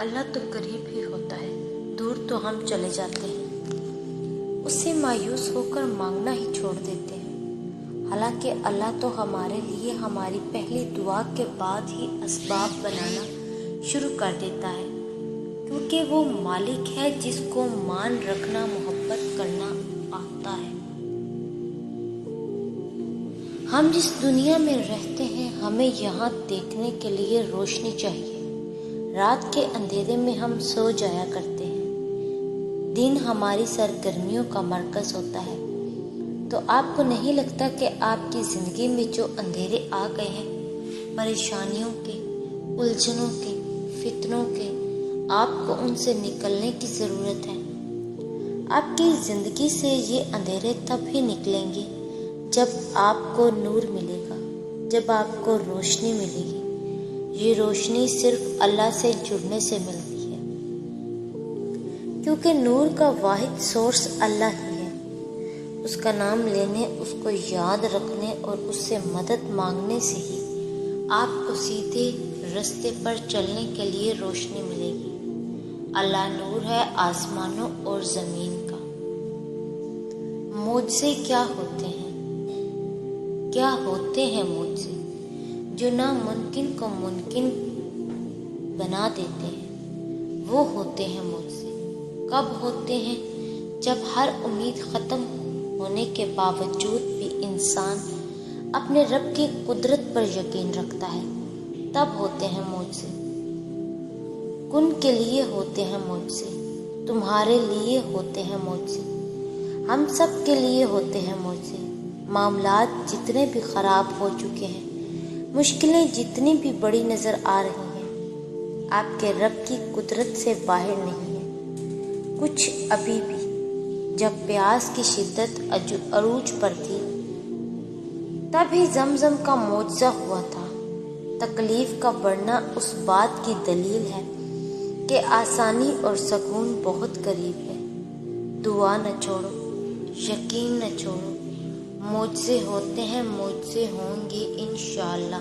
اللہ تو قریب ہی ہوتا ہے، دور تو ہم چلے جاتے ہیں، اس سے مایوس ہو کر مانگنا ہی چھوڑ دیتے ہیں۔ حالانکہ اللہ تو ہمارے لیے ہماری پہلی دعا کے بعد ہی اسباب بنانا شروع کر دیتا ہے، کیونکہ وہ مالک ہے جس کو مان رکھنا، محبت کرنا آتا ہے۔ ہم جس دنیا میں رہتے ہیں، ہمیں یہاں دیکھنے کے لیے روشنی چاہیے۔ رات کے اندھیرے میں ہم سو جایا کرتے ہیں، دن ہماری سرگرمیوں کا مرکز ہوتا ہے۔ تو آپ کو نہیں لگتا کہ آپ کی زندگی میں جو اندھیرے آ گئے ہیں، پریشانیوں کے، الجھنوں کے، فتنوں کے، آپ کو ان سے نکلنے کی ضرورت ہے؟ آپ کی زندگی سے یہ اندھیرے تب ہی نکلیں گے جب آپ کو نور ملے گا، جب آپ کو روشنی ملے گی۔ یہ روشنی صرف اللہ سے جڑنے سے ملتی ہے، کیونکہ نور کا واحد سورس اللہ ہی ہے۔ اس کا نام لینے، اس کو یاد رکھنے اور اس سے مدد مانگنے سے ہی آپ کو سیدھے راستے پر چلنے کے لیے روشنی ملے گی۔ اللہ نور ہے آسمانوں اور زمین کا۔ معجزے کیا ہوتے ہیں؟ کیا ہوتے ہیں معجزے؟ جو ناممکن کو ممکن بنا دیتے ہیں، وہ ہوتے ہیں معجزے۔ کب ہوتے ہیں؟ جب ہر امید ختم ہونے کے باوجود بھی انسان اپنے رب کی قدرت پر یقین رکھتا ہے، تب ہوتے ہیں معجزے۔ کن کے لیے ہوتے ہیں معجزے، تمہارے لیے ہوتے ہیں معجزے، ہم سب کے لیے ہوتے ہیں معجزے۔ معاملات جتنے بھی خراب ہو چکے ہیں، مشکلیں جتنی بھی بڑی نظر آ رہی ہیں، آپ کے رب کی قدرت سے باہر نہیں ہیں کچھ ابھی بھی۔ جب پیاس کی شدت عروج پر تھی، تب ہی زمزم کا معجزہ ہوا تھا۔ تکلیف کا بڑھنا اس بات کی دلیل ہے کہ آسانی اور سکون بہت قریب ہے۔ دعا نہ چھوڑو، یقین نہ چھوڑو، معجزے ہوتے ہیں، معجزے ہوں گے انشاءاللہ۔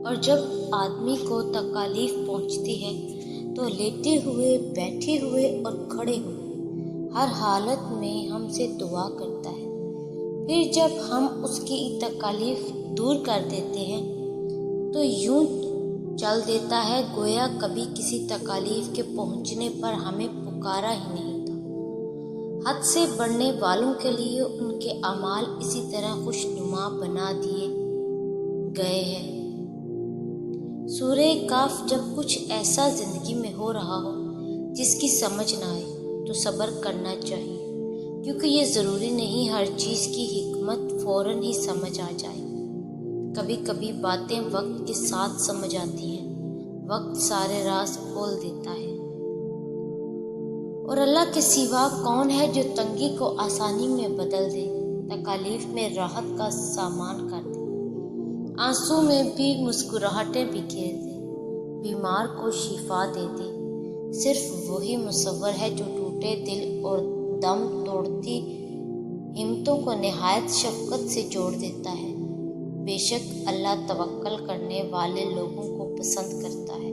اور جب آدمی کو تکالیف پہنچتی ہے تو لیٹے ہوئے، بیٹھے ہوئے اور کھڑے ہوئے ہر حالت میں ہم سے دعا کرتا ہے۔ پھر جب ہم اس کی تکالیف دور کر دیتے ہیں تو یوں چل دیتا ہے گویا کبھی کسی تکالیف کے پہنچنے پر ہمیں پکارا ہی نہیں تھا۔ حد سے بڑھنے والوں کے لیے ان کے اعمال اسی طرح خوشنما بنا دیے گئے ہیں۔ سورہ کاف۔ جب کچھ ایسا زندگی میں ہو رہا ہو جس کی سمجھ نہ آئے تو صبر کرنا چاہیے، کیونکہ یہ ضروری نہیں ہر چیز کی حکمت فوراً ہی سمجھ آ جائے۔ کبھی کبھی باتیں وقت کے ساتھ سمجھ آتی ہیں، وقت سارے راز کھول دیتا ہے۔ اور اللہ کے سوا کون ہے جو تنگی کو آسانی میں بدل دے، تکالیف میں راحت کا سامان کر دے، آنسو میں بھی مسکراہٹیں بکھیر دے، بیمار کو شفا دے دے۔ صرف وہی مصور ہے جو ٹوٹے دل اور دم توڑتی ہمتوں کو نہایت شفقت سے جوڑ دیتا ہے۔ بے شک اللہ توکل کرنے والے لوگوں کو پسند کرتا ہے۔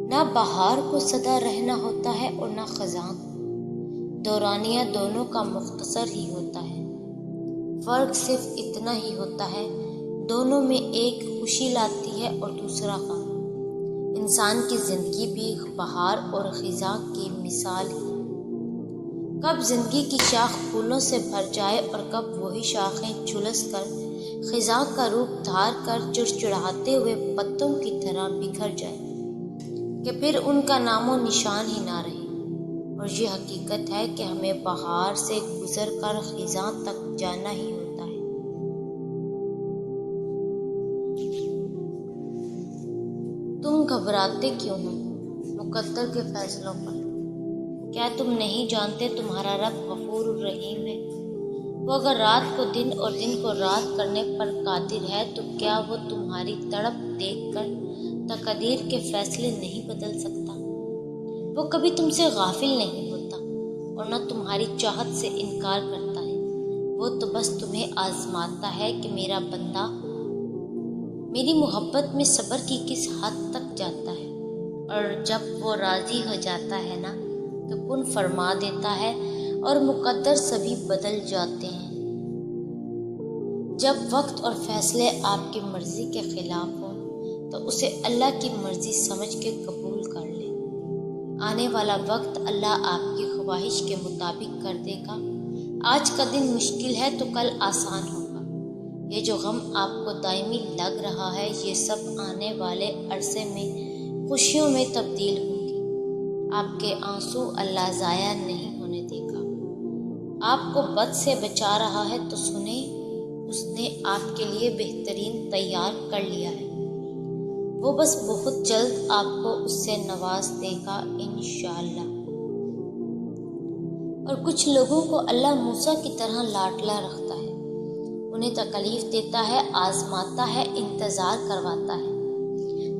نہ بہار کو سدا رہنا ہوتا ہے اور نہ خزاں کو، دورانیہ دونوں کا مختصر ہی ہوتا ہے۔ فرق صرف اتنا ہی ہوتا ہے، دونوں میں ایک خوشی لاتی ہے اور دوسرا غم۔ انسان کی زندگی بھی بہار اور خزاں کی مثال ہی۔ کب زندگی کی شاخ پھولوں سے بھر جائے اور کب وہی شاخیں جھلس کر خزاں کا روپ دھار کر چڑچڑاتے ہوئے پتوں کی طرح بکھر جائے کہ پھر ان کا نام و نشان ہی نہ رہے۔ اور یہ حقیقت ہے کہ ہمیں بہار سے گزر کر خزاں تک جانا ہی ہوتا ہے۔ تم گھبراتے کیوں ہو مقدر کے فیصلوں پر؟ کیا تم نہیں جانتے تمہارا رب غفور الرحیم ہے؟ وہ اگر رات کو دن اور دن کو رات کرنے پر قادر ہے تو کیا وہ تمہاری تڑپ دیکھ کر تقدیر کے فیصلے نہیں بدل سکتا؟ وہ کبھی تم سے غافل نہیں ہوتا اور نہ تمہاری چاہت سے انکار کرتا ہے۔ وہ تو بس تمہیں آزماتا ہے کہ میرا بندہ میری محبت میں صبر کی کس حد تک جاتا ہے، اور جب وہ راضی ہو جاتا ہے نا تو کن فرما دیتا ہے اور مقدر سبھی بدل جاتے ہیں۔ جب وقت اور فیصلے آپ کی مرضی کے خلاف ہوں تو اسے اللہ کی مرضی سمجھ کے قبول کر لیں۔ آنے والا وقت اللہ آپ کی خواہش کے مطابق کر دے گا۔ آج کا دن مشکل ہے تو کل آسان ہوگا۔ یہ جو غم آپ کو دائمی لگ رہا ہے یہ سب آنے والے عرصے میں خوشیوں میں تبدیل ہوں گی۔ آپ کے آنسو اللہ ضائع نہیں ہونے دے گا۔ آپ کو بد سے بچا رہا ہے تو سنیں، اس نے آپ کے لیے بہترین تیار کر لیا ہے۔ وہ بس بہت جلد آپ کو اس سے نواز دے گا انشاءاللہ۔ اور کچھ لوگوں کو اللہ موسیٰ کی طرح لاڈلا رکھتا ہے، انہیں تکلیف دیتا ہے، آزماتا ہے، انتظار کرواتا ہے،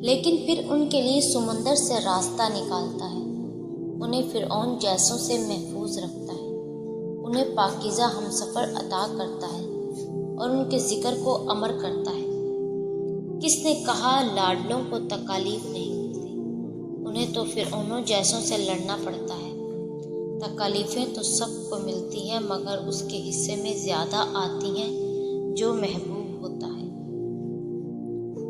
لیکن پھر ان کے لیے سمندر سے راستہ نکالتا ہے، انہیں فرعون جیسوں سے محفوظ رکھتا ہے، انہیں پاکیزہ ہمسفر عطا کرتا ہے اور ان کے ذکر کو امر کرتا ہے۔ کس نے کہا لاڈلوں کو تکالیف نہیں ملتی؟ انہیں تو فرعونوں جیسوں سے لڑنا پڑتا ہے۔ تکالیفیں تو سب کو ملتی ہیں مگر اس کے حصے میں زیادہ آتی ہیں جو محبوب ہوتا ہے۔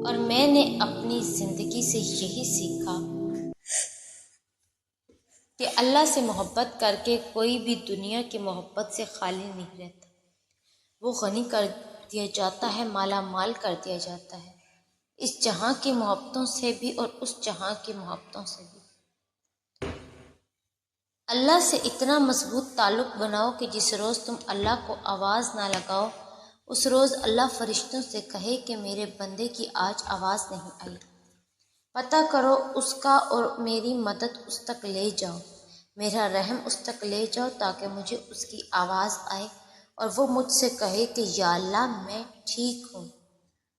اور میں نے اپنی زندگی سے یہی سیکھا کہ اللہ سے محبت کر کے کوئی بھی دنیا کی محبت سے خالی نہیں رہتا۔ وہ غنی کر دیا جاتا ہے، مالا مال کر دیا جاتا ہے، اس جہاں کی محبتوں سے بھی اور اس جہاں کی محبتوں سے بھی۔ اللہ سے اتنا مضبوط تعلق بناؤ کہ جس روز تم اللہ کو آواز نہ لگاؤ اس روز اللہ فرشتوں سے کہے کہ میرے بندے کی آج آواز نہیں آئی، پتہ کرو اس کا اور میری مدد اس تک لے جاؤ، میرا رحم اس تک لے جاؤ تاکہ مجھے اس کی آواز آئے اور وہ مجھ سے کہے کہ یا اللہ میں ٹھیک ہوں۔